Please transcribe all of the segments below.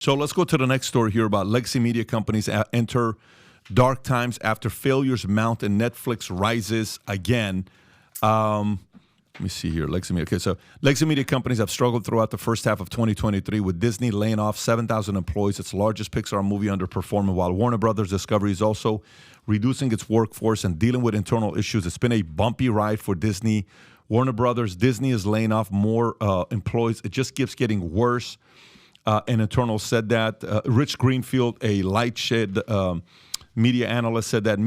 So let's go to the next story here about legacy media companies enter dark times after failures mount and Netflix rises again. Let me see here. Legacy media. Okay, so legacy media companies have struggled throughout the first half of 2023 with Disney laying off 7,000 employees, its largest Pixar movie underperforming, while Warner Brothers Discovery is also reducing its workforce and dealing with internal issues. It's been a bumpy ride for Disney. Warner Brothers, Disney is laying off more employees. It just keeps getting worse. An internal said that. Rich Greenfield, a Lightshed media analyst, said that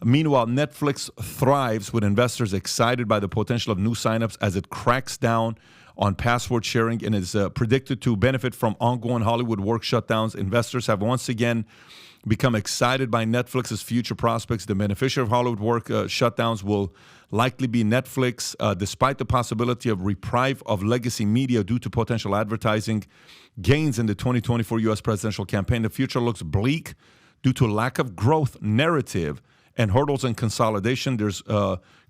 Meanwhile, Netflix thrives with investors excited by the potential of new signups as it cracks down on password sharing and is predicted to benefit from ongoing Hollywood work shutdowns. Investors have once again become excited by Netflix's future prospects. The beneficiary of Hollywood work shutdowns will likely be Netflix, despite the possibility of reprieve of legacy media due to potential advertising gains in the 2024 U.S. presidential campaign. The future looks bleak due to lack of growth narrative and hurdles and consolidation. There's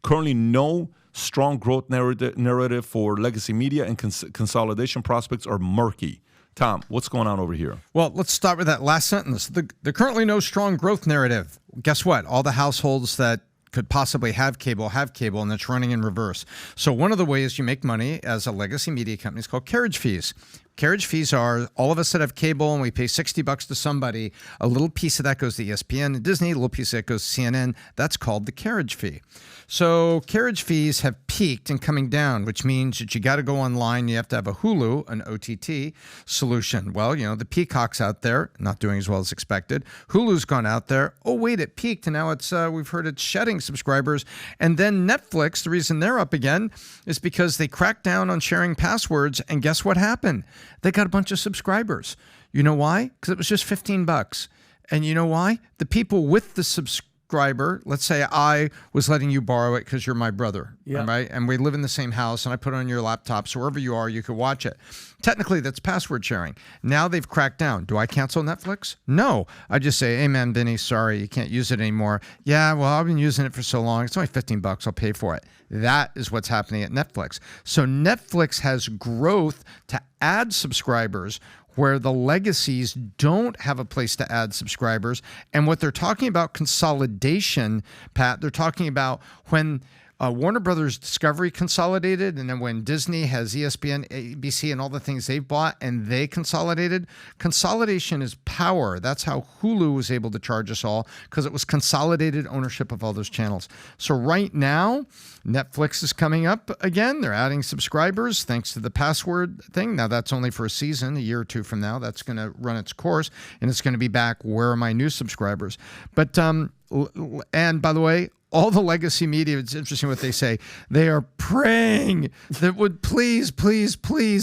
currently no strong growth narrative for legacy media, and consolidation prospects are murky. Tom, what's going on over here? Well, let's start with that last sentence. There currently no strong growth narrative. Guess what? All the households that could possibly have cable, and it's running in reverse. So one of the ways you make money as a legacy media company is called carriage fees. Carriage fees are all of us that have cable and we pay $60 to somebody. A little piece of that goes to ESPN and Disney. A little piece of that goes to CNN. That's called the carriage fee. So carriage fees have peaked and coming down, which means that you got to go online. You have to have a Hulu, an OTT solution. Well, you know, the Peacock's out there, not doing as well as expected. Hulu's gone out there. Oh, wait, it peaked. And now it's we've heard it's shedding subscribers. And then Netflix, the reason they're up again is because they cracked down on sharing passwords. And guess what happened? They got a bunch of subscribers. You know why? Because it was just $15. And you know why? The people with the subscriber, let's say I was letting you borrow it because you're my brother, right? And we live in the same house, and I put it on your laptop, so wherever you are, you could watch it. Technically, that's password sharing. Now they've cracked down. Do I cancel Netflix? No. I just say, hey, man, Vinny, sorry, you can't use it anymore. Yeah, well, I've been using it for so long. It's only $15. I'll pay for it. That is what's happening at Netflix. So Netflix has growth to add subscribers where the legacies don't have a place to add subscribers. And what they're talking about consolidation, Pat, they're talking about when Warner Brothers Discovery consolidated, and then when Disney has ESPN, ABC, and all the things they've bought, and they consolidated. Consolidation is power. That's how Hulu was able to charge us all, because it was consolidated ownership of all those channels. So right now, Netflix is coming up again. They're adding subscribers thanks to the password thing. Now, that's only for a season, a year or two from now. That's going to run its course, and it's going to be back. Where are my new subscribers? But, and by the way, all the legacy media, it's interesting what they say. They are praying that would please,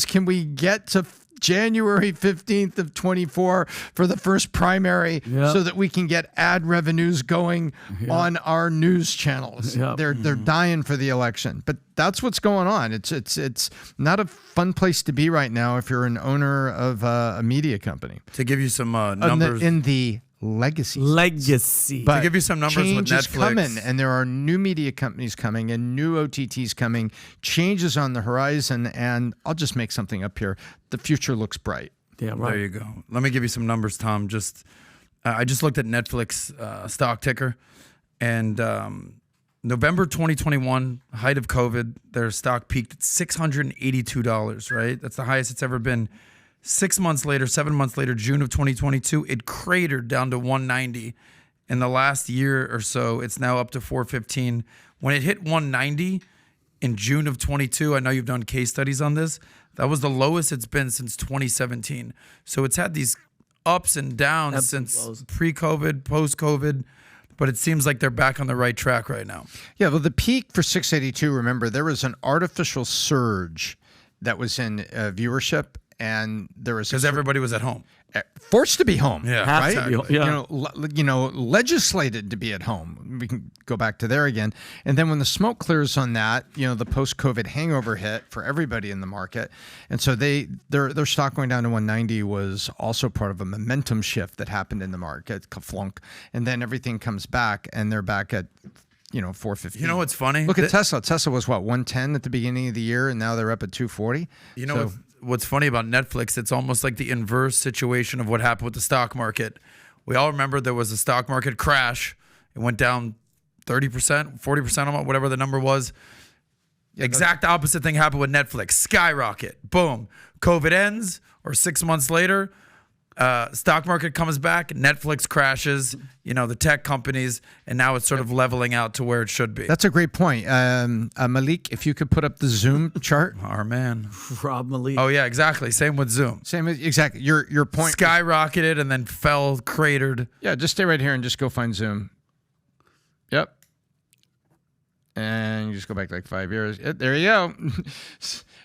can we get to January 15th of 24 for the first primary so that we can get ad revenues going on our news channels. They're dying for the election. But that's what's going on. It's not a fun place to be right now if you're an owner of a media company. To give you some numbers. In the legacy. But to give you some numbers with Netflix. Change is coming, and there are new media companies coming and new OTTs coming. Changes on the horizon, and I'll just make something up here. The future looks bright. Yeah, right. There you go. Let me give you some numbers, Tom. I just looked at Netflix stock ticker, and November 2021, height of COVID, their stock peaked at $682, right? That's the highest it's ever been. 7 months later, June of 2022, it cratered down to 190. In the last year or so, it's now up to 415. When it hit 190 in June of 22, I know you've done case studies on this, that was the lowest it's been since 2017. So it's had these ups and downs since pre-COVID, post-COVID, but it seems like they're back on the right track right now. Yeah, well, the peak for 682, remember, there was an artificial surge that was in viewership. And there was because everybody was at home, forced to be home. Yeah, right. Legislated to be at home. We can go back to there again. And then when the smoke clears on that, the post-COVID hangover hit for everybody in the market, and so their stock going down to 190 was also part of a momentum shift that happened in the market, kaflunk, and then everything comes back, and they're back at 450. You know what's funny? Look at Tesla. Tesla was what, 110 at the beginning of the year, and now they're up at 240. what's funny about Netflix, it's almost like the inverse situation of what happened with the stock market. We all remember there was a stock market crash. It went down 30%, 40%, whatever the number was. Exact opposite thing happened with Netflix. Skyrocket. Boom. COVID ends, or 6 months later, stock market comes back, Netflix crashes, the tech companies, and now it's sort of leveling out to where it should be. That's a great point. Malik, if you could put up the Zoom chart. Our man. Rob Malik. Oh, yeah, exactly. Same with Zoom. Exactly. Your point. Skyrocketed and then fell, cratered. Yeah, just stay right here and just go find Zoom. Yep. And you just go back like 5 years. There you go.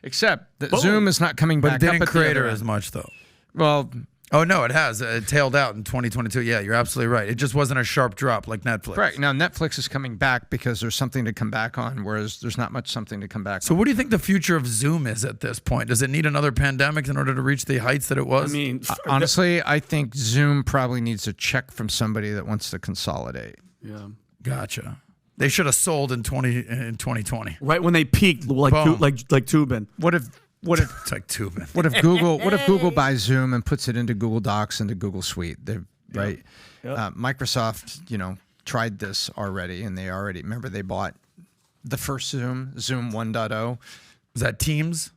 Except that Zoom is not coming But back it up didn't at the crater other as end. much, though. Well, Oh, no, it has. It tailed out in 2022. Yeah, you're absolutely right. It just wasn't a sharp drop like Netflix. correct. Now, Netflix is coming back because there's something to come back on, whereas there's not much something to come back So on. what do you think the future of Zoom is at this point? Does it need another pandemic in order to reach the heights that it was? I mean, Honestly, I think Zoom probably needs a check from somebody that wants to consolidate. yeah. Gotcha. They should have sold in 2020. Right when they peaked, like Boom. like Tubin. What if It's like Tubin. What if Google buys Zoom and puts it into Google Docs, into Google Suite? Right? Microsoft, tried this already, and remember they bought the first Zoom 1.0. Is that Teams?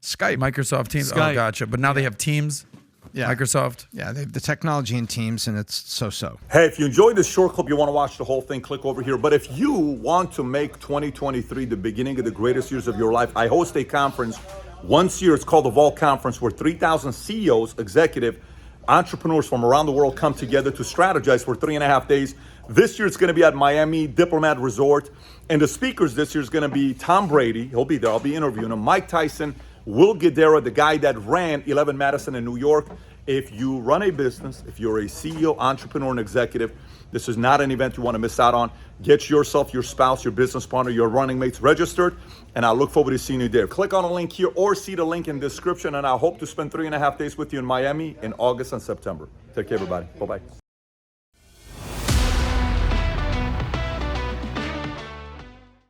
Skype. Microsoft Teams? Skype. Oh, gotcha. But now they have Teams? Yeah. Microsoft? Yeah, they have the technology in Teams, and it's so-so. Hey, if you enjoyed this short clip, you want to watch the whole thing, click over here. But if you want to make 2023 the beginning of the greatest years of your life, I host a conference once a year. It's called the Vault Conference, where 3,000 CEOs, executive, entrepreneurs from around the world come together to strategize for 3.5 days. This year it's going to be at Miami Diplomat Resort. And the speakers this year is going to be Tom Brady. He'll be there. I'll be interviewing him. Mike Tyson, Will Guidara, the guy that ran 11 Madison in New York. If you run a business, if you're a CEO, entrepreneur, and executive, this is not an event you want to miss out on. Get yourself, your spouse, your business partner, your running mates registered, and I look forward to seeing you there. Click on the link here or see the link in the description, and I hope to spend 3.5 days with you in Miami in August and September. Take care, everybody. Bye-bye.